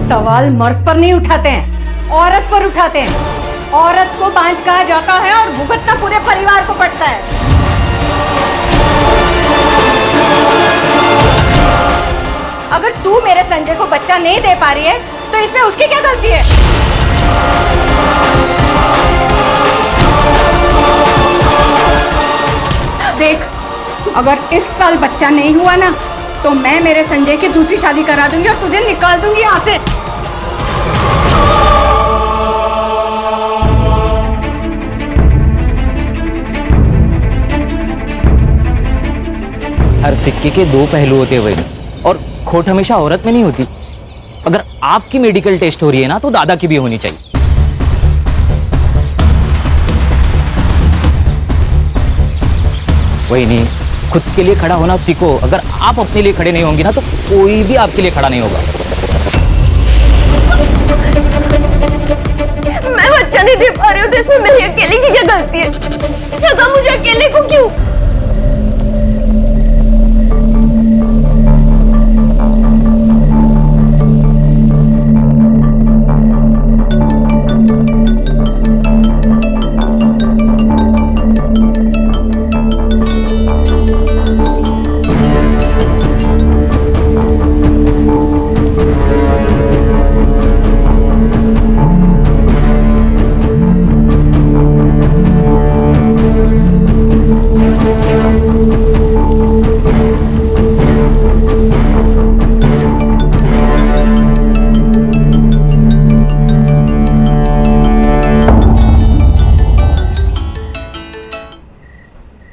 सवाल मर्द पर नहीं उठाते हैं, औरत पर उठाते हैं। औरत को बांझ कहा जाता है और भुगतना पूरे परिवार को पड़ता है। अगर तू मेरे संजय को बच्चा नहीं दे पा रही है तो इसमें उसकी क्या गलती है? देख, अगर इस साल बच्चा नहीं हुआ ना तो मैं मेरे संजय की दूसरी शादी करा दूंगी और तुझे निकाल दूंगी यहाँ से। हर सिक्के के दो पहलू होते हैं भाई, और खोट हमेशा औरत में नहीं होती। अगर आपकी मेडिकल टेस्ट हो रही है ना तो दादा की भी होनी चाहिए। वही नहीं, खुद के लिए खड़ा होना सीखो। अगर आप अपने लिए खड़े नहीं होंगे ना तो कोई भी आपके लिए खड़ा नहीं होगा। मैं बच्चा नहीं दे पा रही हूँ तो इसमें मेरी अकेले की क्या गलती है? सजा मुझे अकेले को क्यों?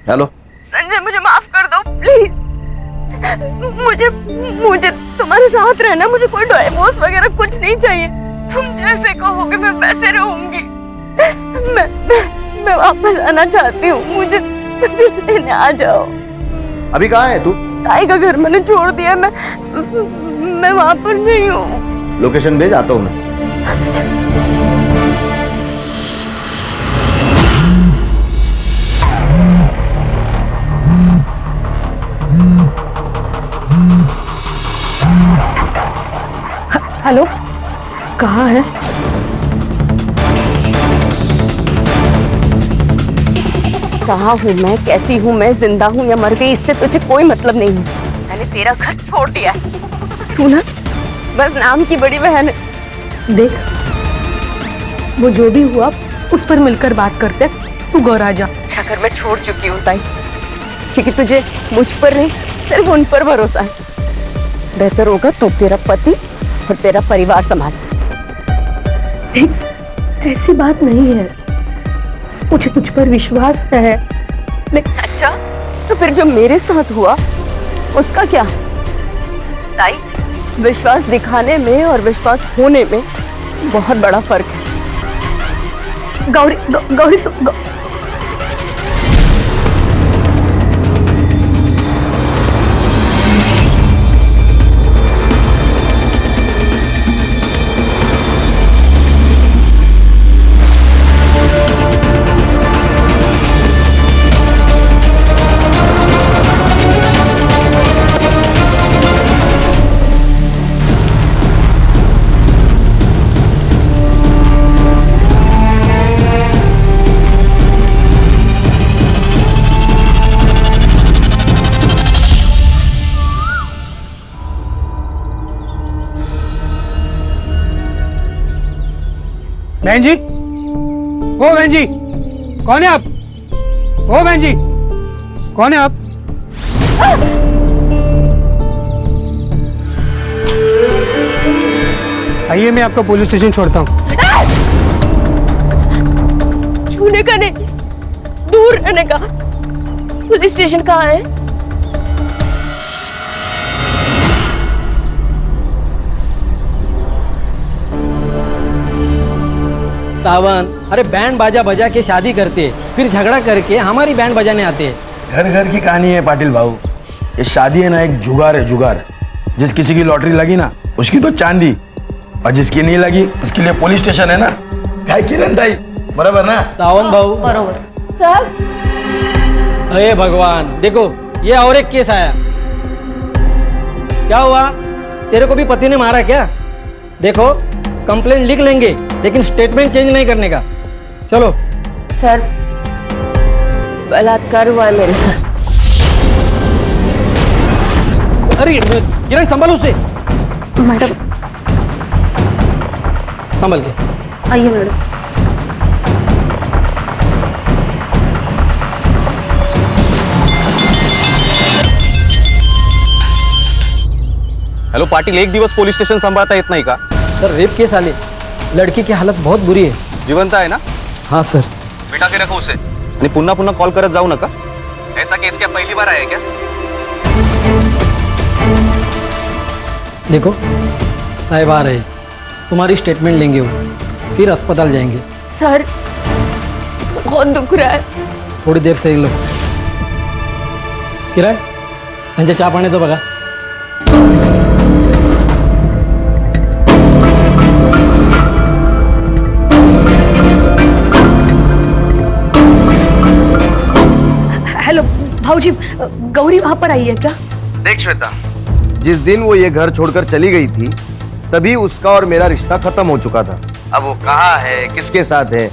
हेलो संजय, मुझे माफ कर दो प्लीज। मुझे तुम्हारे साथ रहना, मुझे कोई डिवोर्स वगैरह कुछ नहीं चाहिए। तुम जैसे कहोगे मैं वैसे रहूंगी। मैं वापस आना चाहती हूँ। मुझे लेने आ जाओ। अभी कहाँ है तू? ताई का घर मैंने छोड़ दिया। मैं वहां पर नहीं हूँ। लोकेशन भेज, आता हूँ मैं। हेलो, कहाँ है? कहाँ हूँ मैं, कैसी हूँ मैं, जिंदा हूँ या मर गई, इससे तुझे कोई मतलब नहीं है। मैंने तेरा घर छोड़ दिया है। तू ना बस नाम की बड़ी बहन है। देख, वो जो भी हुआ उस पर मिलकर बात करते। तू गौर आ जा। घर मैं छोड़ चुकी हूँ ताई, क्योंकि तुझे मुझ पर नहीं सिर्फ उन पर भरोसा है। बेहतर होगा तू तेरा पति और तेरा परिवार संभाल। ऐसी बात नहीं है, मुझे तुझ पर विश्वास है। अच्छा, तो फिर जो मेरे साथ हुआ उसका क्या? ताई, विश्वास दिखाने में और विश्वास होने में बहुत बड़ा फर्क है। गौरी बहन जी, ओ बहन जी, कौन है आप? ओ बहन जी, कौन है आप? आइए, मैं आपको पुलिस स्टेशन छोड़ता हूँ। छूने का नहीं, दूर रहने का। पुलिस स्टेशन कहाँ है? सावन, अरे बैंड बाजा बजा के शादी करते, फिर झगड़ा करके हमारी बैंड बजाने आते हैं। घर घर की कहानी है पाटिल भाऊ। ये शादी है ना, एक जुगार है, जुगार। जिस किसी की लॉटरी लगी ना उसकी तो चांदी, और जिसकी नहीं लगी उसके लिए पुलिस स्टेशन है ना। क्या किरण ताई, बराबर ना? सावन भाऊ बरोबर। साहब, अरे भगवान, देखो ये और एक केस आया। क्या हुआ, तेरे को भी पति ने मारा क्या? देखो कंप्लेंट लिख लेंगे लेकिन स्टेटमेंट चेंज नहीं करने का। चलो। सर, बलात्कार हुआ है मेरे साथ। अरे किरण संभालो उसे। मैडम संभल के। आइए मैडम। हॅलो पाटील, एक दिवस पोलीस स्टेशन सांभाळता येत नाही का? सर रेप केस आले, लड़की की हालत बहुत बुरी है। जिवंत आहे ना? हाँ सर। बिठा के रखो उसे आणि पुन्हा पुन्हा कॉल करत जाऊ नका। ऐसा केस क्या पहली बार आहे क्या? देखो साहब आ रहे, तुम्हारी स्टेटमेंट लेंगे वो, फिर अस्पताल जाएंगे। सर, बहुत दुख रहा है। थोड़ी देर से लो। किरण त्यांच्या चहा पाण्याचं बघा। हेलो भाऊजी, गौरी वहां पर आई है क्या? देख श्वेता, जिस दिन वो ये घर छोड़कर चली गई थी तभी उसका और मेरा रिश्ता खत्म हो चुका था। अब वो कहाँ है, किसके साथ है,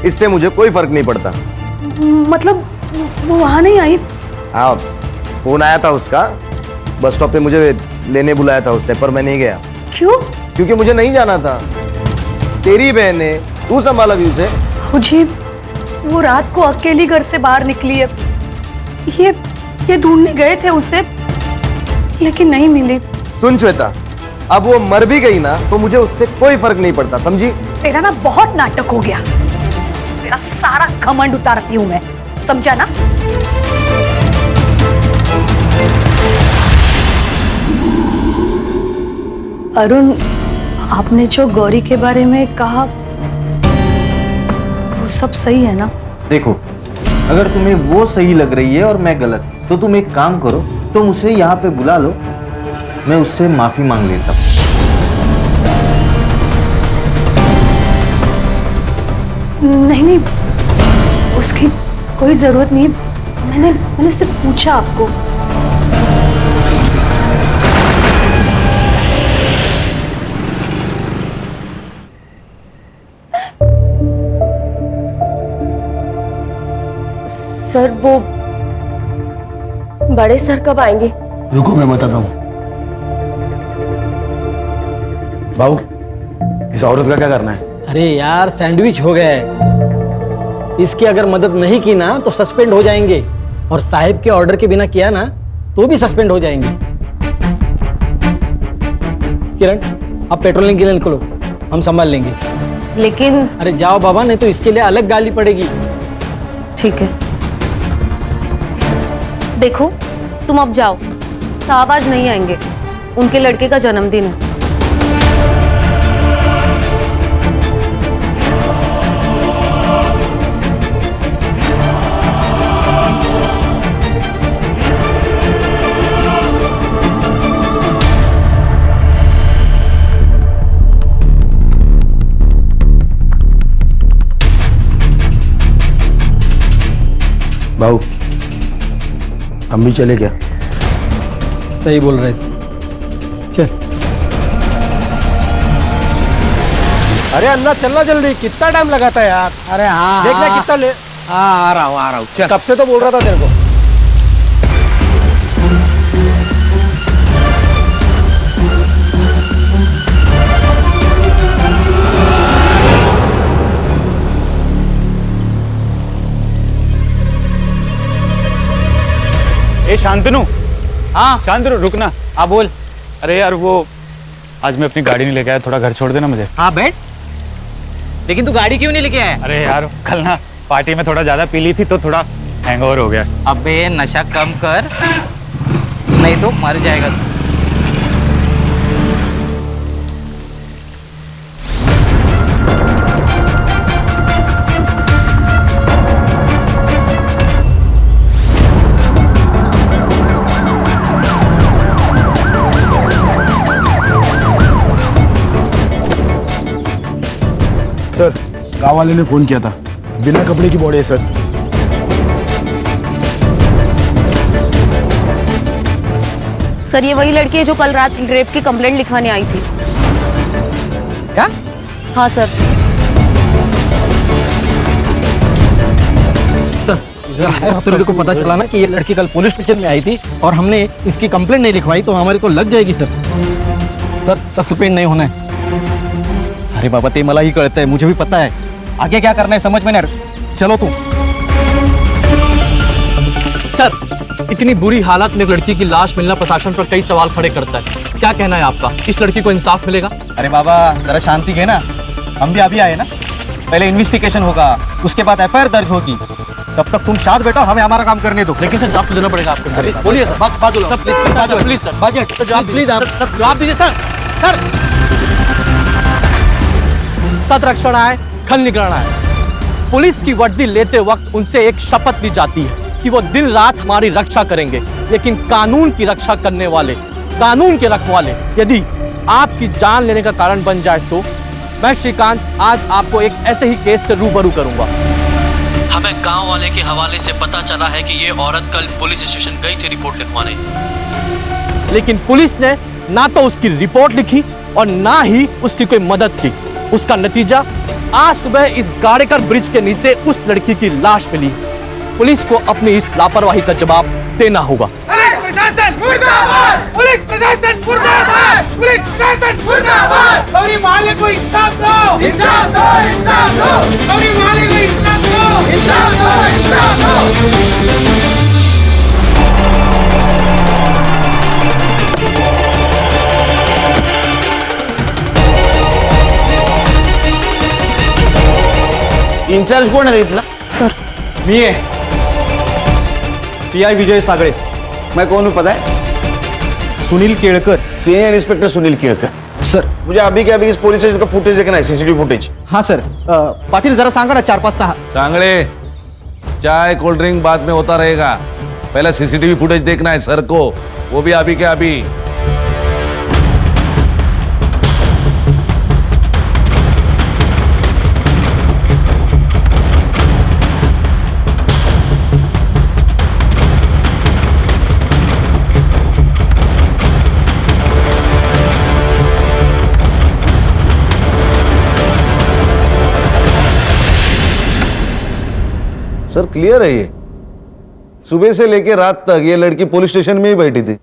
इससे मुझे कोई फर्क नहीं पड़ता। मतलब वो वहां नहीं आई? हाँ, फोन आया था उसका, बस स्टॉप पे मुझे लेने बुलाया था उसने, पर मैं नहीं गया। क्यों? क्योंकि मुझे नहीं जाना था। तेरी बहन है, तू संभाला भी उसे। भाऊजी, वो रात को अकेली घर से बाहर निकली है। ये ढूंढने गए थे उसे, लेकिन नहीं मिली। सुन श्वेता, अब वो मर भी गई ना तो मुझे उससे कोई फर्क नहीं पड़ता, समझी? तेरा ना बहुत नाटक हो गया। तेरा सारा घमंड उतारती हूं मैं, समझा ना? अरुण, आपने जो गौरी के बारे में कहा वो सब सही है ना? देखो, अगर तुम्हें वो सही लग रही है और मैं गलत, तो तुम एक काम करो, तुम उसे यहाँ पे बुला लो, मैं उससे माफी मांग लेता हूँ। नहीं, उसकी कोई जरूरत नहीं। मैंने सिर्फ पूछा आपको। सर, वो बड़े सर कब आएंगे? रुको, मैं बताता हूँ। भाऊ, इस औरत का क्या करना है? अरे यार सैंडविच हो गया है, इसकी अगर मदद नहीं की ना तो सस्पेंड हो जाएंगे, और साहिब के ऑर्डर के बिना किया ना तो भी सस्पेंड हो जाएंगे। किरण, आप पेट्रोलिंग के लिए निकलो, हम संभाल लेंगे। लेकिन अरे जाओ बाबा, नहीं तो इसके लिए अलग गाली पड़ेगी। ठीक है। देखो तुम अब जाओ, साहब आज नहीं आएंगे, उनके लड़के का जन्मदिन है। भाऊ, हम भी चले क्या? सही बोल रहे थे, चल। अरे अन्ना चलना जल्दी, कितना टाइम लगाता है यार। अरे हाँ देखना कितना ले। हाँ आ रहा हूँ चल। कब से तो बोल रहा था तेरे को। ए शांतनु, हाँ शांतनु रुकना। हाँ बोल। अरे यार वो आज मैं अपनी गाड़ी नहीं लेके आया, थोड़ा घर छोड़ देना मुझे। हाँ बैठ, लेकिन तू गाड़ी क्यों नहीं लेके आया? अरे यार कल ना पार्टी में थोड़ा ज्यादा पी ली थी तो थोड़ा हैंगओवर हो गया। अबे नशा कम कर, नहीं तो मर जाएगा तू। सर, गाँव वाले ने फोन किया था, बिना कपड़े की बॉडी है सर। सर ये वही लड़की है जो कल रात रेप की कंप्लेंट लिखवाने आई थी। हाँ सर। सर को पता चला ना कि ये लड़की कल पुलिस स्टेशन में आई थी और हमने इसकी कंप्लेंट नहीं लिखवाई तो हमारी तो लग जाएगी सर। सर सस्पेंड नहीं होना है। अरे बाबा ते मला ही कळतंय, मुझे भी पता है आगे क्या करना है, समझ में नहीं आ रहा। चलो तुम। सर इतनी बुरी हालत में एक लड़की की लाश मिलना प्रशासन पर कई सवाल खड़े करता है। क्या कहना है आपका, इस लड़की को इंसाफ मिलेगा? अरे बाबा जरा शांति है ना, हम भी अभी आए ना, पहले इन्वेस्टिगेशन होगा, उसके बाद एफआईआर दर्ज होगी, तब तक तुम शांत बैठो, हमें हमारा काम करने दो। लेकिन सर जवाब तो देना पड़ेगा आपको। अरे बोलिए सर, बात प्लीज सर, बजट तो जवाब प्लीज, आप जवाब दीजिए सर। सर सत रक्षण आए खल निगरण आए। पुलिस की वर्दी लेते वक्त उनसे एक शपथ ली जाती है कि वो दिन रात हमारी रक्षा करेंगे, लेकिन कानून की रक्षा करने वाले, कानून के रखवाले यदि आपकी जान लेने का कारण बन जाए तो मैं श्रीकांत आज आपको एक ऐसे ही केस से रूबरू करूंगा। हमें गांव वाले के हवाले से पता चला है कि ये औरत कल पुलिस स्टेशन गई थी रिपोर्ट लिखवाने, लेकिन पुलिस ने ना तो उसकी रिपोर्ट लिखी और ना ही उसकी कोई मदद की। उसका नतीजा आज सुबह इस गाड़ेकर ब्रिज के नीचे उस लड़की की लाश मिली। पुलिस को अपनी इस लापरवाही का जवाब देना होगा। प्रशासन मुर्दाबाद! पुलिस प्रशासन मुर्दाबाद! पुलिस प्रशासन मुर्दाबाद! गौरी माले को इंसाफ दो! इंसाफ दो! इंसाफ दो! गौरी माले को इंसाफ दो! इंसाफ दो! इंसाफ दो! इंचार्ज कोण आहे इथला? सर मी है पीआई विजय सागळे। मैं कौन हूँ पता है? Sunil Kelkar. Senior inspector Sunil Kelkar. Sir मुझे अभी के अभी इस पुलिस स्टेशन का फुटेज देखना है, सीसीटीवी फुटेज। हाँ सर, पाटिल जरा सांगा ना 4-5-6। सांगड़े चाय कोल्ड ड्रिंक बाद में होता रहेगा, पहले सीसीटीवी फुटेज देखना है सर को, वो भी अभी के अभी। सर क्लियर है ये, सुबह से लेकर रात तक ये लड़की पुलिस स्टेशन में ही बैठी थी।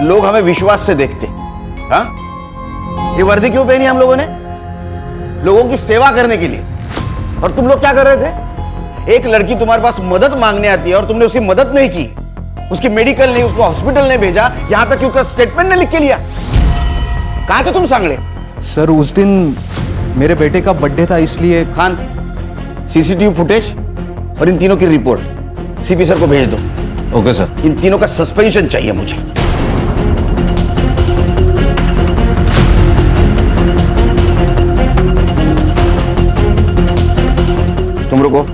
लोग हमें विश्वास से देखते। हाँ, ये वर्दी क्यों पहनी हम लोगों ने? लोगों की सेवा करने के लिए। और तुम लोग क्या कर रहे थे? एक लड़की तुम्हारे पास मदद मांगने आती है और तुमने उसकी मदद नहीं की, उसकी मेडिकल नहीं, उसको हॉस्पिटल नहीं भेजा, यहां तक कि उसका स्टेटमेंट नहीं लिख के लिया। कहां थे तुम सांगड़े? सर उस दिन मेरे बेटे का बर्थडे था इसलिए। खान, सीसीटीवी फुटेज और इन तीनों की रिपोर्ट सीपी सर को भेज दो। Okay sir. इन तीनों का सस्पेंशन चाहिए मुझे। तुम रुको,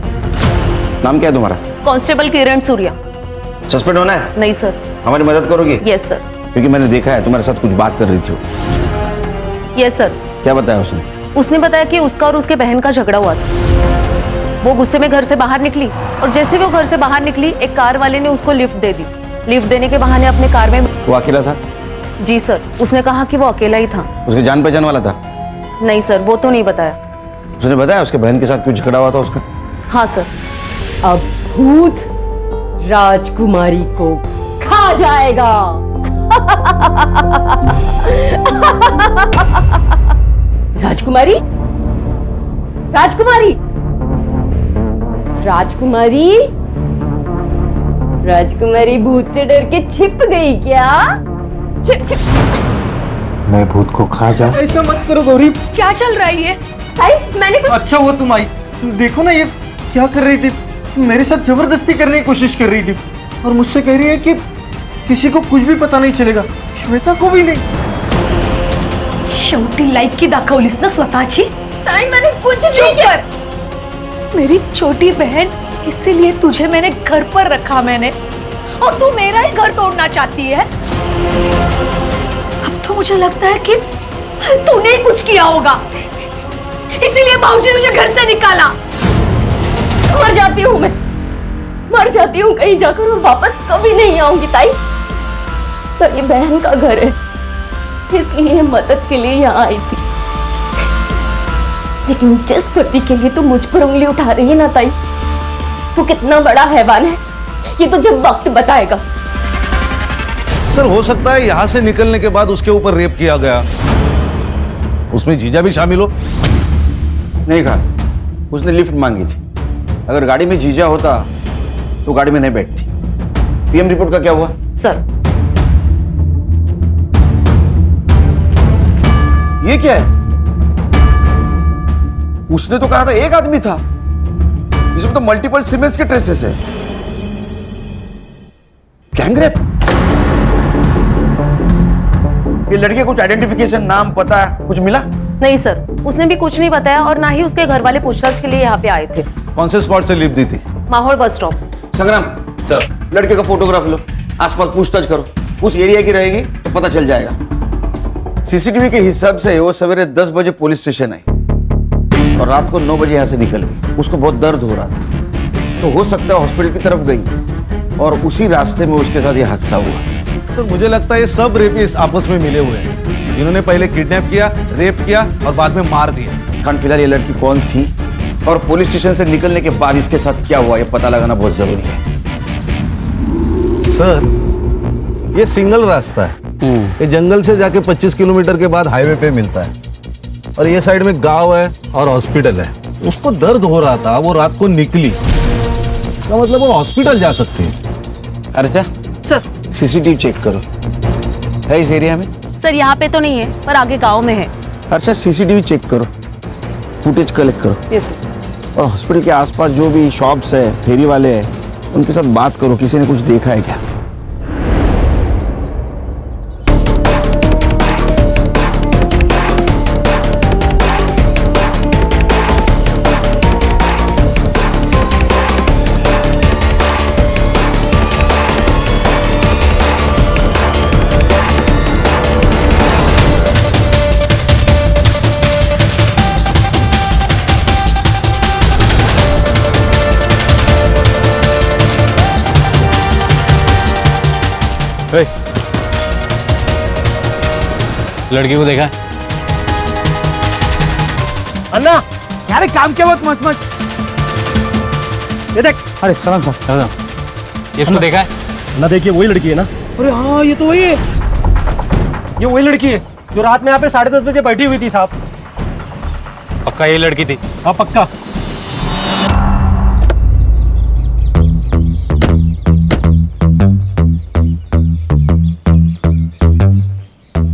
नाम क्या है तुम्हारा? कांस्टेबल किरण सूर्या। सस्पेंड होना है? नहीं सर। हमारी मदद करोगी? Yes sir. क्योंकि मैंने देखा है तुम्हारे साथ कुछ बात कर रही थी। Yes sir. क्या बताया उसने? उसने बताया कि उसका और उसके बहन का झगड़ा हुआ था। वो गुस्से में घर से बाहर निकली और जैसे वो घर से बाहर निकली एक कार वाले ने उसको लिफ्ट दे दी। लिफ्ट देने के बहाने अपने कार में। वो अकेला था? जी सर, उसने कहा कि वो अकेला ही था। उसके जान पहचान वाला था? नहीं सर, वो तो नहीं बताया। उसने बताया उसके बहन के साथ कुछ झगड़ा हुआ था उसका? हाँ सर। अब भूत राजकुमारी को खा जाएगा। राजकुमारी, राजकुमारी, राजकुमारी, राजकुमारी भूत से डर के छिप गई क्या? छिप छिप। मैं भूत को खा जाऊं? ऐसा मत करो गौरी। क्या चल रहा है ये? मैंने कुछ... अच्छा हुआ तुम आई। देखो ना ये क्या कर रही थी, मेरे साथ जबरदस्ती करने की कोशिश कर रही थी और मुझसे कह रही है कि किसी को कुछ भी पता नहीं चलेगा, श्वेता को भी नहीं। शेवटी लायकी दाखवलीस ना स्वतःची? नहीं, मैंने कुछ नहीं किया। मेरी छोटी बहन, इसीलिए तुझे मैंने घर पर रखा मैंने, और तू मेरा ही घर तोड़ना चाहती है। अब तो मुझे लगता है कि तूने कुछ किया होगा, इसीलिए भाऊजी ने मुझे घर से निकाला। मर जाती हूँ मैं, मर जाती हूँ कहीं जाकर और वापस कभी नहीं आऊंगी ताई। तो ये बहन का घर है, इसलिए मदद के लिए यहाँ आई थी। लेकिन जिस प्रति के लिए तू मुझ पर उंगली उठा रही है ना ताई, वो कितना बड़ा हैवान है ये तो जब वक्त बताएगा। सर हो सकता है यहां से निकलने के बाद उसके ऊपर रेप किया गया, उसमें जीजा भी शामिल हो। नहीं खान, उसने लिफ्ट मांगी थी। अगर गाड़ी में जीजा होता तो गाड़ी में नहीं बैठती। पीएम रिपोर्ट का क्या हुआ? सर ये क्या है? उसने तो कहा था एक आदमी था, इसमें तो मल्टीपल सीमेंस के ट्रेसेस है। गैंगरेप? ये लड़के का कुछ आइडेंटिफिकेशन, नाम, पता कुछ मिला? नहीं सर, उसने भी कुछ नहीं बताया और ना ही उसके घर वाले पूछताछ के लिए यहाँ पे आए थे। कौन से स्पॉट से लिफ्ट दी थी? माहौल बस स्टॉप। संग्राम सर, लड़के का फोटोग्राफ लो, आसपास पूछताछ करो, उस एरिया की रहेगी तो पता चल जाएगा। सीसीटीवी के हिसाब से वो सवेरे 10 बजे पुलिस स्टेशन आई और रात को 9 बजे यहां से निकल गई। उसको बहुत दर्द हो रहा था, तो हो सकता है हॉस्पिटल की तरफ गई और उसी रास्ते में उसके साथ ये हादसा हुआ। तो मुझे लगता है ये सब रेपिस्ट आपस में मिले हुए हैं, जिन्होंने पहले किडनैप किया, रेप किया और बाद में मार दिया। खान, फिलहाल ये लड़की कौन थी और पुलिस स्टेशन से निकलने के बाद इसके साथ क्या हुआ, ये पता लगाना बहुत जरूरी है। सर ये सिंगल रास्ता है, ये जंगल से जाके 25 किलोमीटर के बाद हाईवे पे मिलता है और ये साइड में गांव है और हॉस्पिटल है। उसको दर्द हो रहा था, वो रात को निकली, इसका मतलब वो हॉस्पिटल जा सकती है। अर्चा सर, सीसीटीवी चेक करो, है इस एरिया में? सर यहाँ पे तो नहीं है, पर आगे गांव में है। अर्चा सीसीटीवी चेक करो, फुटेज कलेक्ट करो। यस। और हॉस्पिटल के आसपास जो भी शॉप्स है, फेरी वाले हैं, उनके साथ बात करो, किसी ने कुछ देखा है क्या? लड़की को देखा? अन्ना यार काम क्या बहुत मच मच। ये देख। अरे सलाम सलाम। इसको देखा है? ना देखिए वही लड़की है ना। अरे हाँ ये तो वही है, ये वही लड़की है जो रात में यहाँ पे 10:30 बजे बैठी हुई थी साहब। पक्का ये लड़की थी? हाँ पक्का।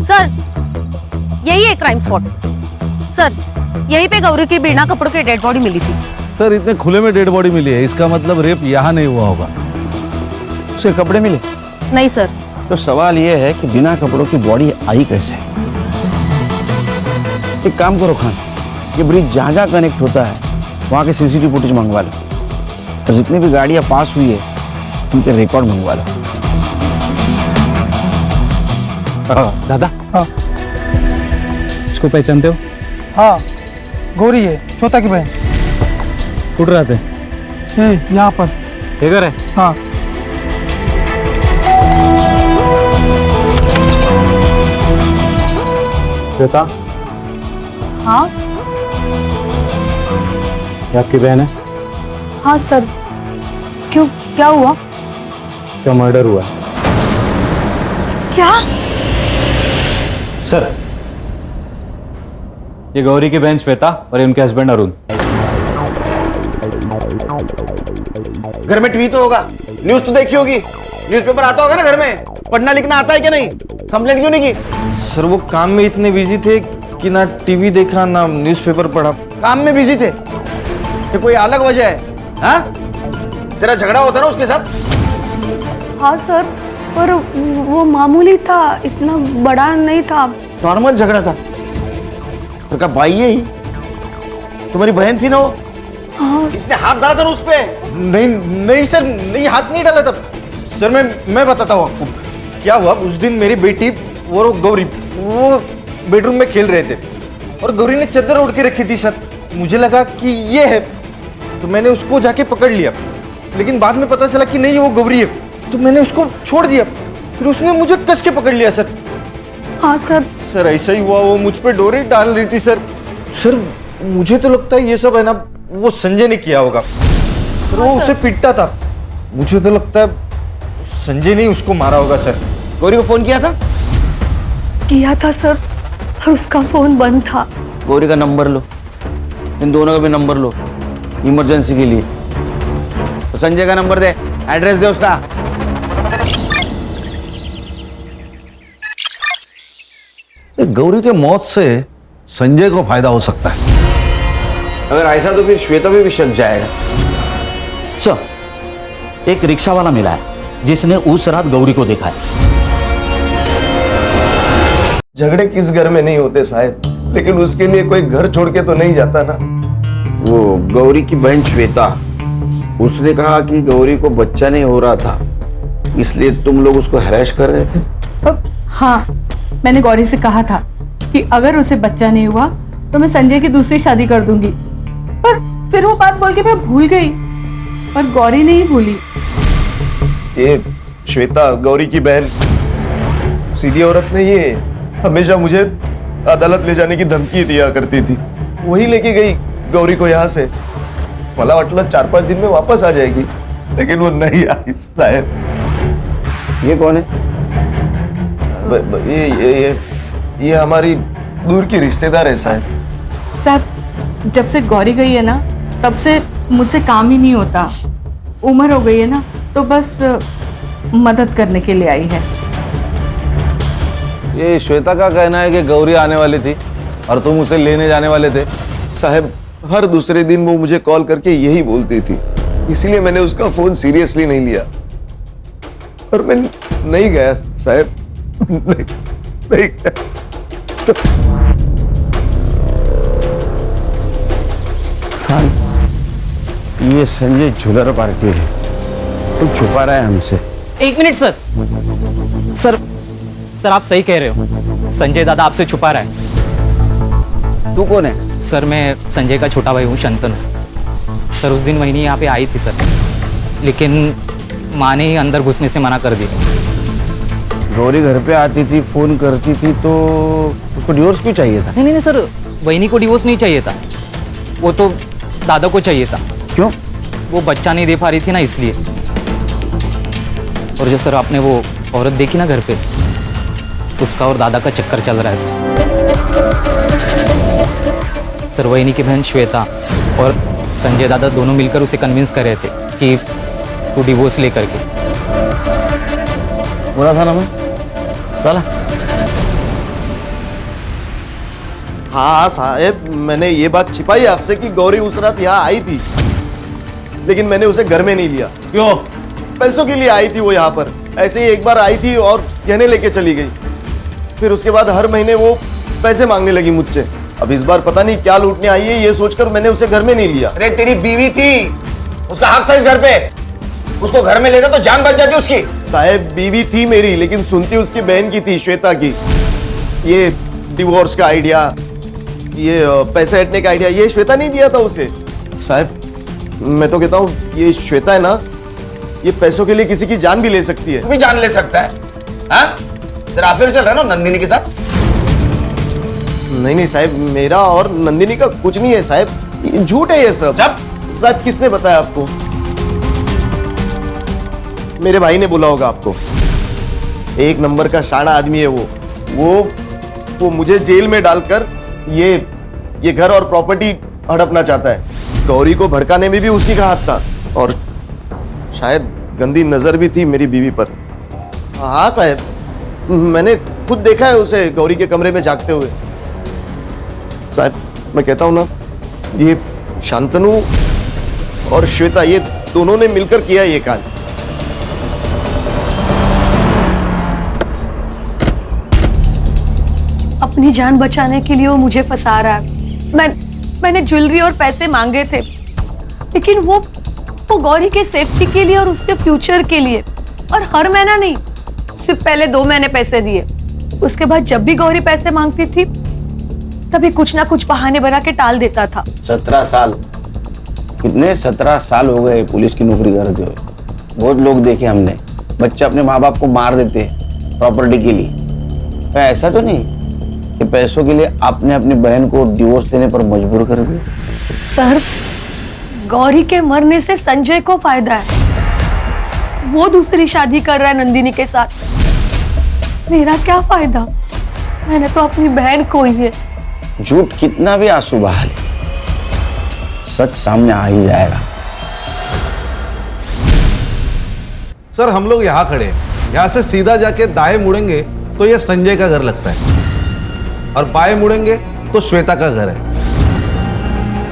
सर यही है क्राइम स्पॉट। सर यहीं पे गौरी की बिना कपड़ों की डेड बॉडी मिली थी। सर इतने खुले में डेड बॉडी मिली है, इसका मतलब रेप यहाँ नहीं हुआ होगा। उसके कपड़े मिले? नहीं सर। तो सवाल ये है कि बिना कपड़ों की बॉडी आई कैसे? एक काम करो खान, ये ब्रिज जहाँ जहाँ कनेक्ट होता है वहाँ के सीसीटीवी फुटेज मंगवा लो और जितनी भी गाड़ियाँ पास हुई है उनके रिकॉर्ड मंगवा लो। दादा, हाँ इसको पहचानते हो? हाँ गौरी है, श्वेता की बहन। उठ रहे थे यहाँ पर। ये घर है? हाँ। श्वेता, हाँ ये आपकी बहन है? हाँ सर, क्यों, क्या हुआ? क्या मर्डर हुआ? क्या? सर ये गौरी की बहन श्वेता और उनके हस्बैंड अरुण। घर में टीवी तो होगा, न्यूज तो देखी होगी, न्यूज़पेपर आता होगा ना घर में, पढ़ना लिखना आता है क्या नहीं? कंप्लेंट क्यों नहीं की? सर वो काम में इतने बिजी थे कि ना टीवी देखा ना न्यूज़पेपर पढ़ा। काम में बिजी थे? ये कोई अलग वजह है? हाँ, तेरा झगड़ा होता ना उसके साथ? हाँ सर, पर वो मामूली था, इतना बड़ा नहीं था। नॉर्मल झगड़ा था? तो क्या भाई है ही? तुम्हारी बहन थी ना वो? हाँ। इसने हाथ डाला था उस पे? नहीं नहीं सर, नहीं हाथ नहीं डाला था सर। मैं बताता हूँ आपको क्या हुआ। उस दिन मेरी बेटी और गौरी वो बेडरूम में खेल रहे थे और गौरी ने चादर ओढ़ के रखी थी सर। मुझे लगा कि ये है तो मैंने उसको जाके पकड़ लिया, लेकिन बाद में पता चला कि नहीं वो गौरी है, तो मैंने उसको छोड़ दिया। फिर उसने मुझे कस के पकड़ लिया सर। हाँ सर। सर ऐसा ही हुआ, वो मुझ पे डोरी डाल रही थी सर। सर मुझे तो लगता है ये सब है ना वो संजय ने किया होगा सर। वो उसे पीटता था, मुझे तो लगता है संजय ने उसको मारा होगा सर। गौरी को फोन किया था? किया था सर, और उसका फोन बंद था। गौरी का नंबर लो, इन दोनों का भी नंबर लो इमरजेंसी के लिए। तो संजय का नंबर दे, एड्रेस दे उसका। गौरी के मौत से संजय को फायदा हो सकता है। अगर ऐसा तो फिर श्वेता भी शक जाएगा। सर, एक रिक्शा वाला मिला है जिसने उस रात गौरी को देखा है। झगड़े किस घर में नहीं होते साहब, लेकिन उसके लिए कोई घर छोड़ के तो नहीं जाता ना। वो गौरी की बहन श्वेता, उसने कहा कि गौरी को बच्चा नहीं हो रहा था, इसलिए तुम लोग उसको हैरेस कर रहे थे। हाँ, मैंने गौरी से कहा था कि अगर उसे बच्चा नहीं हुआ तो मैं संजय की दूसरी शादी कर दूंगी, पर फिर वो बात बोल के मैं भूल गई, पर गौरी नहीं भूली। ये श्वेता गौरी की बहन सीधी औरत नहीं है, हमेशा मुझे अदालत ले जाने की धमकी दिया करती थी। वही लेके गई गौरी को यहाँ से, भला मतलब 4-5 दिन में वापस आ जाएगी, लेकिन वो नहीं आई साहब। ये कौन है? ये हमारी दूर की रिश्तेदार है साहब। साहब, जब से गौरी गई है ना, तब से मुझसे काम ही नहीं होता। उम्र हो गई है ना, तो बस मदद करने के लिए आई है। ये श्वेता का कहना है कि गौरी आने वाली थी और तुम उसे लेने जाने वाले थे। साहब, हर दूसरे दिन वो मुझे कॉल करके यही बोलती थी, इसीलिए मैंने उसका फोन सीरियसली नहीं लिया और मैं नहीं गया साहब। नहीं गया। ये संजय झुलर पार्टी है, तो छुपा रहा है हमसे। एक मिनट सर। सर आप सही कह रहे हो, संजय दादा आपसे छुपा रहा है। तू कौन है? सर मैं संजय का छोटा भाई हूँ, शंतनु। सर उस दिन वहीनी यहाँ पे आई थी सर, लेकिन माँ ने ही अंदर घुसने से मना कर दिया। गौरी घर पे आती थी, फोन करती थी, तो उसको डिवोर्स क्यों चाहिए था? नहीं सर, वहीनी को डिवोर्स नहीं चाहिए था, वो तो दादा को चाहिए था। क्यों? वो बच्चा नहीं दे पा रही थी ना, इसलिए। और जो सर आपने वो औरत देखी ना घर पे, उसका और दादा का चक्कर चल रहा है सर। वहीनी की बहन श्वेता और संजय दादा दोनों मिलकर उसे कन्विंस कर रहे थे कि तू डिवोर्स लेकर के। बोला था ना मैं, चला। हाँ साहब, मैंने ये बात छिपाई आपसे कि गौरी उस रात यहाँ आई थी, लेकिन मैंने उसे घर में नहीं लिया। क्यों? पैसों के लिए आई थी वो यहाँ पर, ऐसे ही एक बार आई थी और गहने लेके चली गई। फिर उसके बाद हर महीने वो पैसे मांगने लगी मुझसे। अब इस बार पता नहीं क्या लूटने आई है, ये सोचकर मैंने उसे घर में नहीं लिया। अरे तेरी बीवी थी, उसका हक था इस घर पे, उसको घर में लेता तो जान बच जाती उसकी। साहब बीवी थी मेरी, लेकिन सुनती उसकी बहन की थी, श्वेता की। ये डिवोर्स का आइडिया, ये पैसे हटने का आइडिया, ये श्वेता नहीं दिया था उसे। साहब मैं तो कहता हूँ ये श्वेता है ना, ये पैसों के लिए किसी की जान भी ले सकती है। तू भी जान ले सकता है? हाँ? तेरा अफेयर चल रहा है ना नंदिनी के साथ? नहीं साहब, मेरा और नंदिनी का कुछ नहीं है साहब, ये झूठ है ये सब। साहब किसने बताया आपको? मेरे भाई ने बोला होगा आपको। एक नंबर का शाना आदमी है वो मुझे जेल में डालकर ये घर और प्रॉपर्टी हड़पना चाहता है। गौरी को भड़काने में भी उसी का हाथ था, और शायद गंदी नजर भी थी मेरी बीवी पर। हाँ साहब, मैंने खुद देखा है उसे गौरी के कमरे में जागते हुए। साहब मैं कहता हूं ना, ये शांतनु और श्वेता ये दोनों ने मिलकर किया ये कांड। अपनी जान बचाने के लिए वो मुझे फंसा रहा है। मैंने ज्वेलरी और पैसे मांगे थे, लेकिन वो गौरी के सेफ्टी के लिए और उसके फ्यूचर के लिए, और हर महीना नहीं, सिर्फ पहले 2 महीने पैसे दिए। उसके बाद जब भी गौरी पैसे मांगती थी तभी कुछ ना कुछ बहाने बना के टाल देता था। 17 साल, कितने 17 साल हो गए पुलिस की नौकरी करते हुए। बहुत लोग देखे हमने, बच्चे अपने माँ बाप को मार देते हैं, प्रॉपर्टी के लिए। ऐसा तो नहीं कि पैसों के लिए आपने अपनी बहन को डिवोर्स देने पर मजबूर कर दिया? सर, गौरी के मरने से संजय को फायदा है। वो दूसरी शादी कर रहा है नंदिनी के साथ। मेरा क्या फायदा? मैंने तो अपनी बहन खोई है। झूठ कितना भी आंसू बहा ले, सच सामने आ ही जाएगा। सर हम लोग यहाँ खड़े हैं, यहाँ से सीधा जाके दाएं मुड़ेंगे तो ये संजय का घर लगता है, और बाएं मुड़ेंगे तो श्वेता का घर है।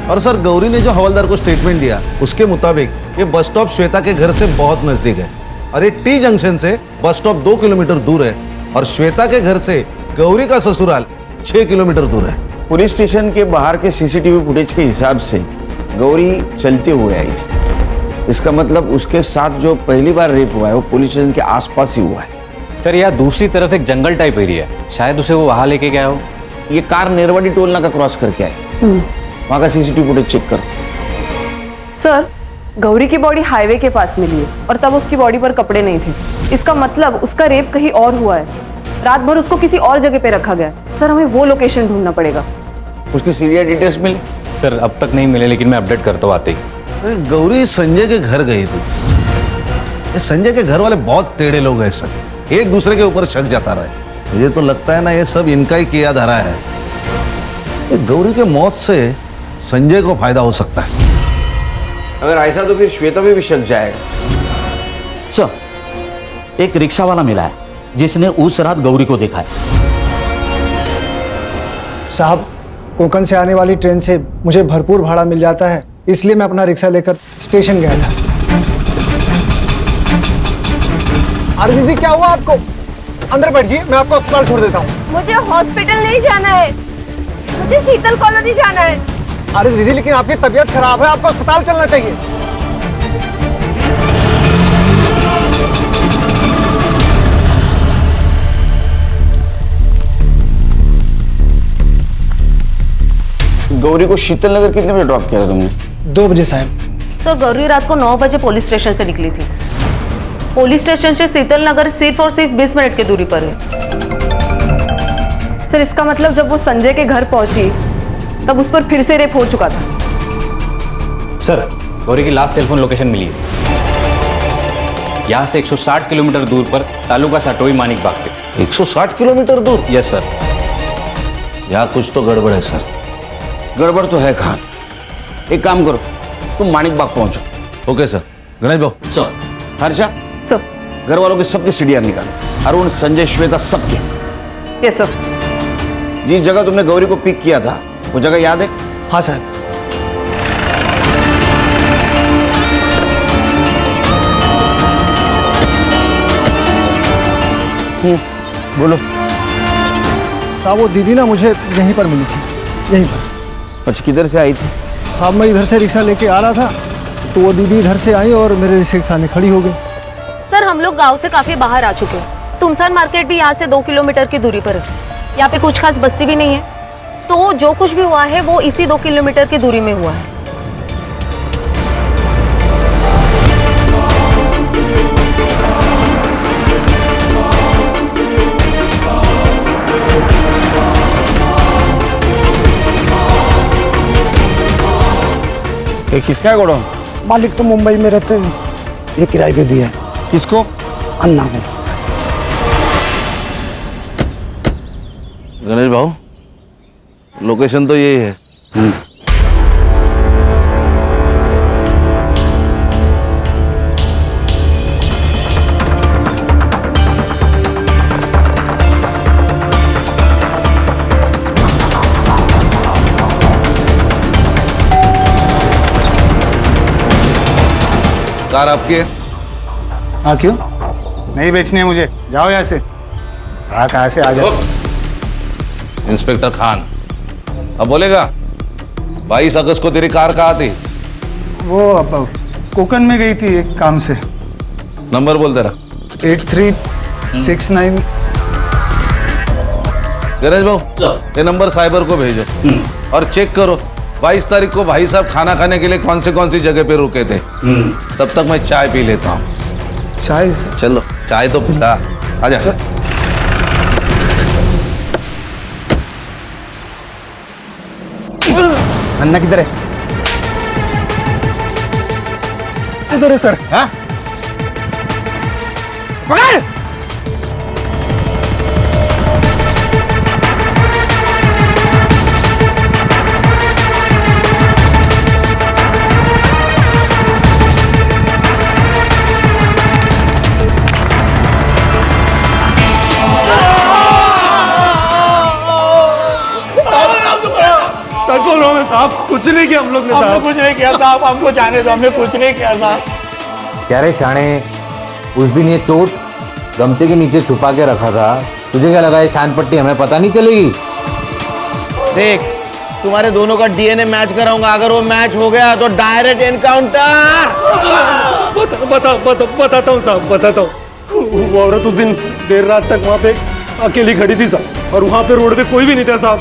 और सर गौरी ने जो हवलदार को स्टेटमेंट दिया उसके मुताबिक ये बस स्टॉप श्वेता के घर से बहुत नजदीक है, और ये टी जंक्शन से बस स्टॉप 2 किलोमीटर दूर है, और श्वेता के घर से गौरी का ससुराल 6 किलोमीटर दूर है। पुलिस स्टेशन के बाहर के सीसीटीवी फुटेज के हिसाब से गौरी चलते हुए आई थी। इसका मतलब उसके साथ जो पहली बार रेप हुआ है वो पुलिस स्टेशन के आसपास ही हुआ है। सर यहाँ दूसरी तरफ एक जंगल टाइप एरिया है, शायद उसे वो वहां लेके गया हो। ये कार नेरवाड़ी टोल नाका क्रॉस करके आई, वहां का सीसीटीवी फुटेज चेक करो। सर, गौरी की बॉडी हाईवे के पास मिली है और तब उसकी बॉडी पर कपड़े नहीं थे। इसका मतलब उसका रेप कहीं और हुआ है। रात भर उसको किसी और जगह पे रखा गया। सर, हमें वो लोकेशन ढूंढना पड़ेगा। उसकी सीरियल डिटेल्स मिली? सर अब तक नहीं मिले, लेकिन मैं अपडेट करता हूँ आते ही। गौरी संजय के घर गई थी। ये संजय के घर वाले बहुत टेढ़े लोग हैं सर, एक दूसरे के ऊपर शक जता रहे हैं। मुझे तो लगता है ना ये सब इनका ही किया धरा है। ये गौरी के मौत से संजय को फायदा हो सकता है। अगर ऐसा तो फिर श्वेता पे भी शक जाएगा। सर, एक रिक्शा वाला मिला है जिसने उस रात गौरी को देखा है। साहब, कोंकण से आने वाली ट्रेन से मुझे भरपूर भाड़ा मिल जाता है, इसलिए मैं अपना रिक्शा लेकर स्टेशन गया था। अरे दीदी, क्या हुआ आपको? अंदर बैठिए, मैं आपको अस्पताल छोड़ देता हूँ। मुझे हॉस्पिटल नहीं जाना है, मुझे शीतल कॉलोनी जाना है। अरे दीदी, लेकिन आपकी तबीयत खराब है, आपको अस्पताल चलना चाहिए। गौरी को शीतल नगर कितने बजे ड्रॉप किया था तुमने? 2 बजे साहब। सर, गौरी रात को 9 बजे पुलिस स्टेशन से निकली थी। पुलिस स्टेशन से शीतल नगर सिर्फ और सिर्फ 20 मिनट की दूरी पर है। सर, इसका मतलब जब वो संजय के घर पहुंची तब उस पर फिर से रेप हो चुका था। सर, गौरी की लास्ट सेलफोन लोकेशन मिली है। यहाँ से 160 किलोमीटर दूर पर तालुका साटोई मानिक बाग पे। 160 किलोमीटर दूर? Yes sir. यहाँ कुछ तो गड़बड़ है सर। गड़बड़ तो है खान। एक काम करो, तुम मानिक बाग पहुंचो। Okay sir. Ganesh Babu sir. Harsha sir, घर वालों के सबके सीडीआर निकालो। अरुण, संजय, श्वेता, सबके। Yes sir. जिस जगह तुमने गौरी को पिक किया था वो जगह याद है? हाँ साहब। बोलो। साहब, वो दीदी ना मुझे यहीं पर मिली थी, यहीं पर। अच्छा, किधर से आई थी? साहब, मैं इधर से रिक्शा लेके आ रहा था तो वो दीदी इधर से आई और मेरे रिक्शे के सामने खड़ी हो गई। सर, हम लोग गांव से काफी बाहर आ चुके हैं। तुमसान मार्केट भी यहाँ से 2 किलोमीटर की दूरी पर है। यहाँ पे कुछ खास बस्ती भी नहीं है, तो जो कुछ भी हुआ है वो इसी 2 किलोमीटर की दूरी में हुआ है। ये किसका है गोडाउन? मालिक तो मुंबई में रहते हैं, ये किराए पे दिया है। किसको? अन्ना को। गणेश भाऊ, लोकेशन तो यही है। कार आपकी है? हाँ, क्यों नहीं बेचनी है मुझे? जाओ यहाँ से। हाँ, कहाँ से आ जाओ। इंस्पेक्टर खान, अब बोलेगा 22 अगस्त को तेरी कार कहाँ थी? वो अब कोकन में गई थी एक काम से। नंबर बोल तेरा। 8369। गणेश भाऊ, ये नंबर साइबर को भेजो और चेक करो 22 तारीख को भाई साहब खाना खाने के लिए कौन सी जगह पे रुके थे। तब तक मैं चाय पी लेता हूँ। चाय? चलो, चाय तो पिला। आजा। अन्ना किधर है? इधर है सर। हाँ? पकड़! सच बोल रहा हूँ मैं साहब, कुछ नहीं किया हम लोग ने साहब। कुछ नहीं किया साहब, हमको जाने दो, हमने कुछ नहीं किया साहब। क्या रे शाणे, उस दिन ये चोट गमछे के नीचे छुपा के रखा था, तुझे क्या लगा ये शान पट्टी हमें पता नहीं चलेगी? देख, तुम्हारे दोनों का डीएनए मैच कराऊंगा, अगर वो मैच हो गया तो डायरेक्ट एनकाउंटर। बताता हूँ साहब, बताता हूँ। वो औरत उस दिन देर रात तक वहाँ पे अकेली खड़ी थी साहब, और वहाँ पे रोड पे कोई भी नहीं था साहब,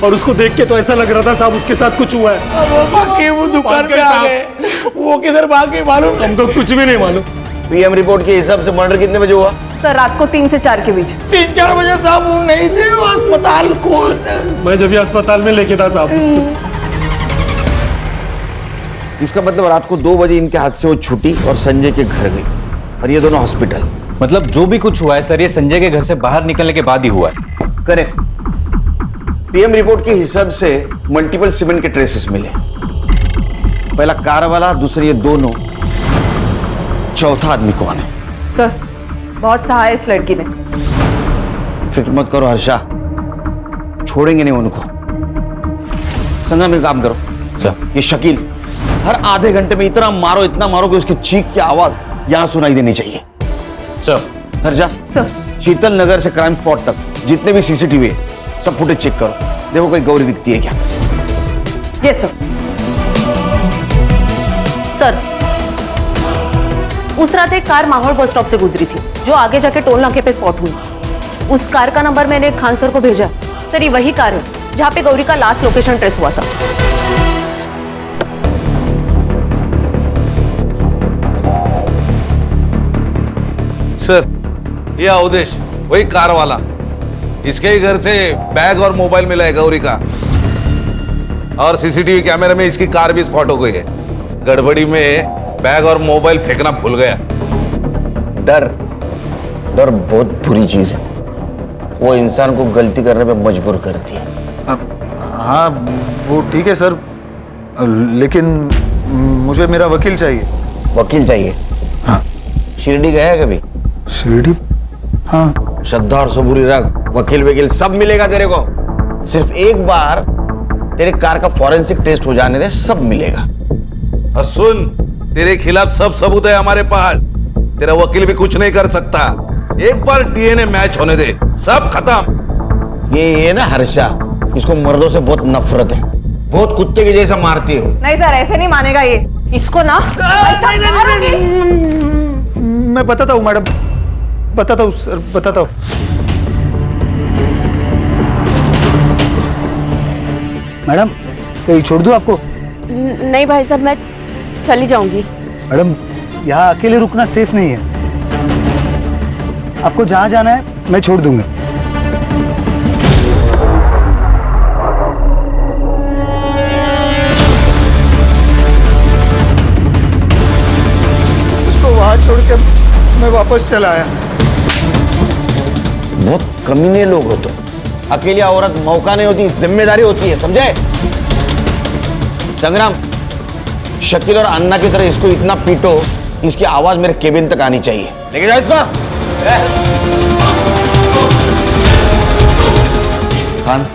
और उसको देख के तो ऐसा लग रहा था साहब उसके साथ कुछ हुआ है। वो दुकान पे आ गए, वो किधर भाग गए मालूम? हमको कुछ भी नहीं मालूम। पीएम रिपोर्ट के हिसाब से मर्डर कितने बजे हुआ? सर रात को 3 से 4 के बीच। 3-4 बजे साहब वो नहीं थे, वो अस्पताल खोल। मैं जब भी अस्पताल में लेके था साहब। इसका मतलब रात को 2 बजे इनके हाथ से वो छुट्टी और संजय के घर गई, और ये दोनों हॉस्पिटल। मतलब जो भी कुछ हुआ है सर, ये संजय के घर से बाहर निकलने के बाद ही हुआ है। करेक्ट। पीएम रिपोर्ट के हिसाब से मल्टीपल सीमेंट के ट्रेसेस मिले। पहला कार वाला, दूसरे ये दोनों, चौथा आदमी कौन है? सर बहुत सहा है इस लड़की ने। फिक्र मत करो हर्षा, छोड़ेंगे नहीं उनको। संगम में काम करो सर, ये शकील हर आधे घंटे में इतना मारो कि उसकी चीख की आवाज यहां सुनाई देनी चाहिए। सर। हर्षा सर, शीतल नगर से क्राइम स्पॉट तक जितने भी सीसीटीवी है सब फुटेज चेक करो, देखो कोई गौरी दिखती है क्या। Yes sir. सर, उस रात एक कार माहौल बस स्टॉप से गुजरी थी, जो आगे जाके टोल नाके पे स्पॉट हुई। उस कार का नंबर मैंने खान सर को भेजा। सर ये वही कार है जहां पे गौरी का लास्ट लोकेशन ट्रेस हुआ था। सर, ये अवधेश वही कार वाला, इसके ही घर से बैग और मोबाइल मिला है गौरी का, और सीसीटीवी कैमरे में इसकी कार भी स्पॉट हो गई है। गड़बड़ी में बैग और मोबाइल फेंकना भूल गया। डर बहुत बुरी चीज है, वो इंसान को गलती करने पे मजबूर करती है। हाँ वो ठीक है सर, लेकिन मुझे मेरा वकील चाहिए। वकील चाहिए? हाँ। शिरडी गया है कभी? शिरडी? हाँ। श्रद्धा और सबूरी रख, वकील सब मिलेगा तेरे को। सिर्फ एक बार तेरे कार का फॉरेंसिक टेस्ट हो जाने दे, सब मिलेगा। और सुन, तेरे खिलाफ सब सबूत है हमारे पास, तेरा वकील भी कुछ नहीं कर सकता। एक बार डीएनए मैच होने दे, सब खत्म। ये ना हर्षा, इसको मर्दों से बहुत नफरत है, बहुत कुत्ते के जैसा मारती हो। नहीं सर ऐसे नहीं मानेगा ये, इसको ना मैं बताता हूँ मैडम, बताता हूँ सर, बताता हूँ। मैडम कहीं छोड़ दूँ आपको? नहीं भाई साहब, मैं चली जाऊंगी। मैडम यहाँ अकेले रुकना सेफ नहीं है, आपको जहाँ जाना है मैं छोड़ दूंगा। उसको वहां छोड़कर मैं वापस चला आया। बहुत कमीने लोग हो तो। अकेली औरत मौका नहीं होती, जिम्मेदारी होती है, समझे? संग्राम, शकील और अन्ना की तरह इसको इतना पीटो, इसकी आवाज मेरे केबिन तक आनी चाहिए। लेके जाओ इसको। खान,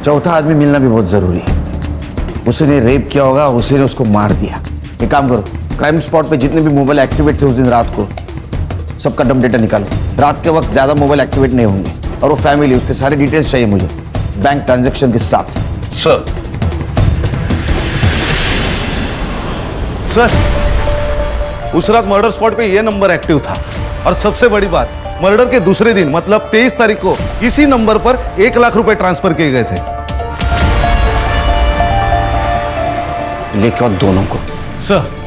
चौथा आदमी मिलना भी बहुत जरूरी है। उसने रेप किया होगा, उसी ने उसको मार दिया। एक काम करो, क्राइम स्पॉट पे जितने भी मोबाइल एक्टिवेट थे उस दिन रात को, सबका डम डेटा निकालो। रात के वक्त ज्यादा मोबाइल एक्टिवेट नहीं होंगे, और वो फैमिली, उसके सारे डिटेल्स चाहिए मुझे, बैंक ट्रांजैक्शन के साथ। सर, उस रात मर्डर स्पॉट पे ये नंबर एक्टिव था, और सबसे बड़ी बात, मर्डर के दूसरे दिन मतलब 23 तारीख को इसी नंबर पर 1 लाख रुपए ट्रांसफर किए गए थे। लेके आओ दोनों को। सर,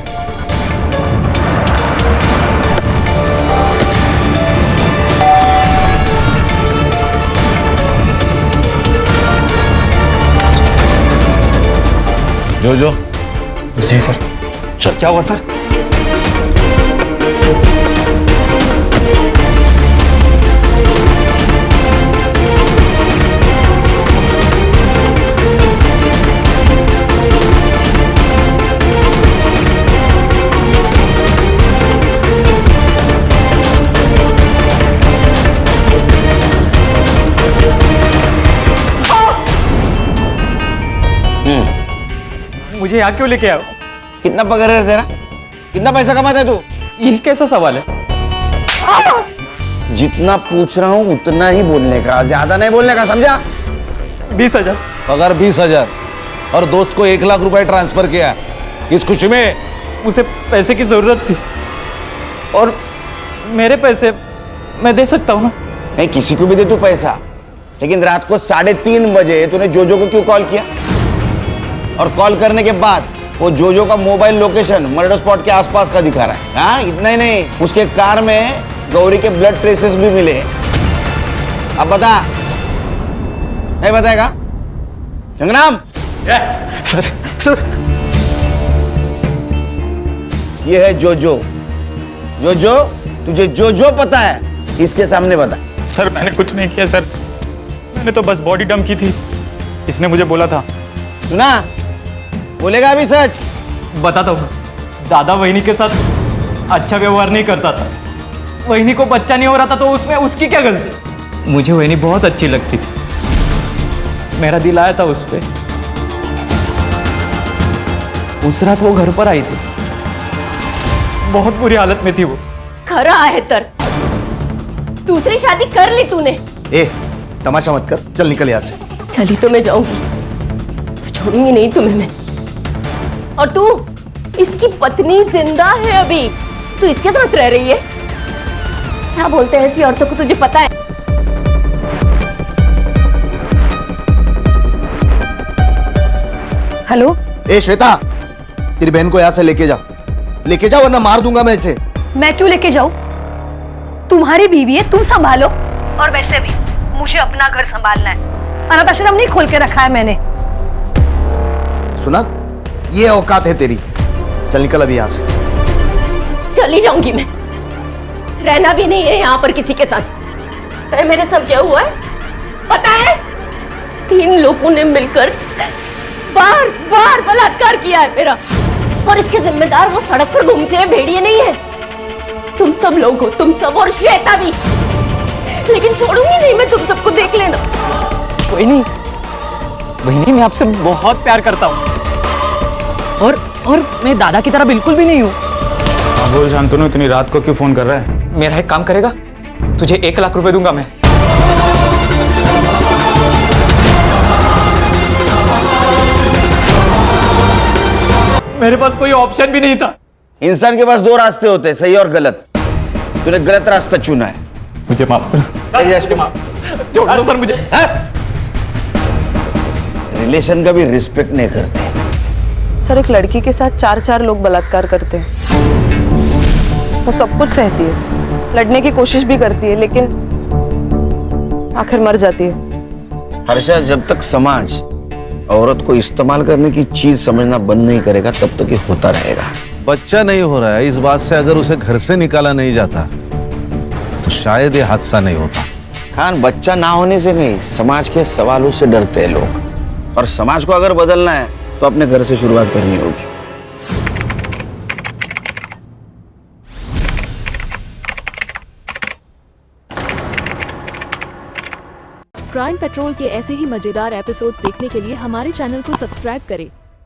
जो जो जी सर। चल क्या हुआ सर? मुझे यहाँ क्यों लेके आओ? कितना पगार है तेरा? कितना पैसा कमाता है तू? यही कैसा सवाल है? जितना पूछ रहा हूँ उतना ही बोलने का, ज्यादा नहीं बोलने का, समझा? 20,000 पगार 20,000 और दोस्त को 1 लाख रुपए ट्रांसफर किया, किस खुशी में? उसे पैसे की जरूरत थी और मेरे पैसे मैं दे सकता हूँ ना। नहीं, किसी को भी दे तू पैसा, लेकिन रात को 3:30 बजे तूने जोजो को क्यों कॉल किया? और कॉल करने के बाद वो जोजो का मोबाइल लोकेशन मर्डर स्पॉट के आसपास का दिखा रहा है। हाँ, इतना ही नहीं, उसके कार में गौरी के ब्लड ट्रेसेस भी मिले। अब बता, नहीं बताएगा? संग्राम, सर ये है जोजो। जोजो, तुझे जोजो पता है? इसके सामने बता। सर मैंने कुछ नहीं किया सर, मैंने तो बस बॉडी डंप की थी, इसने मुझे बोला था। सुना? बोलेगा अभी सच? बताता हूँ, दादा वहिनी के साथ अच्छा व्यवहार नहीं करता था, वहिनी को बच्चा नहीं हो रहा था, तो उसमें उसकी क्या गलती? मुझे वहिनी बहुत अच्छी लगती थी, मेरा दिल आया था उस पे। उस रात वो घर पर आई थी, बहुत बुरी हालत में थी वो। खरा है तर, दूसरी शादी कर ली तूने। ए, तमाशा मत कर, चल निकल यहाँ से। चली तो मैं जाऊंगी, छोड़ूंगी नहीं तुम्हें मैं। और तू, इसकी पत्नी जिंदा है अभी, तू इसके साथ रह रही है? क्या बोलते हैं ऐसी औरतों को, तुझे पता है? हेलो। ए श्वेता, तेरी बहन को यहाँ से लेके जा, लेके जा वरना मार दूंगा मैं इसे। मैं क्यों लेके जाऊं? तुम्हारी बीवी है, तुम संभालो। और वैसे भी मुझे अपना घर संभालना है, अनाथ आश्रम नहीं खोल के रखा है मैंने। सुना, ये औकात है तेरी। चल निकल अभी यहाँ से। चली जाऊंगी मैं, रहना भी नहीं है यहाँ पर किसी के साथ। तो मेरे साथ क्या हुआ है पता है? 3 लोगों ने मिलकर बार बार बलात्कार किया है मेरा, और इसके जिम्मेदार वो सड़क पर घूमते हुए भेड़िए नहीं है, तुम सब लोग हो, तुम सब, और श्वेता भी। लेकिन छोड़ूंगी नहीं मैं तुम सबको, देख लेना। वहिनी, वहिनी मैं आपसे बहुत प्यार करता हूँ, और मैं दादा की तरह बिल्कुल भी नहीं हूँ। हाँ बोल शांतनु, इतनी रात को क्यों फोन कर रहा है? मेरा एक काम करेगा? तुझे 1 लाख रुपए दूंगा मैं। मेरे पास कोई ऑप्शन भी नहीं था। इंसान के पास 2 रास्ते होते हैं, सही और गलत। तूने गलत रास्ता चुना है। मुझे माफ करो। छोड़ दो सर मुझे। रिलेशन का भी रिस्पेक्ट नहीं करते। सर, एक लड़की के साथ 4 लोग बलात्कार करते हैं। वो सब कुछ सहती है, लड़ने की कोशिश भी करती है, लेकिन आखिर मर जाती है। हर्षा, जब तक समाज औरत को इस्तेमाल करने की चीज समझना बंद नहीं करेगा, तब तक ये होता रहेगा। बच्चा नहीं हो रहा है, इस बात से अगर उसे घर से निकाला नहीं जाता तो शायद ये हादसा नहीं होता। खान, बच्चा ना होने से नहीं, समाज के सवालों से डरते हैं लोग, और समाज को अगर बदलना है तो अपने घर से शुरुआत करनी होगी। क्राइम पेट्रोल के ऐसे ही मजेदार एपिसोड्स देखने के लिए हमारे चैनल को सब्सक्राइब करें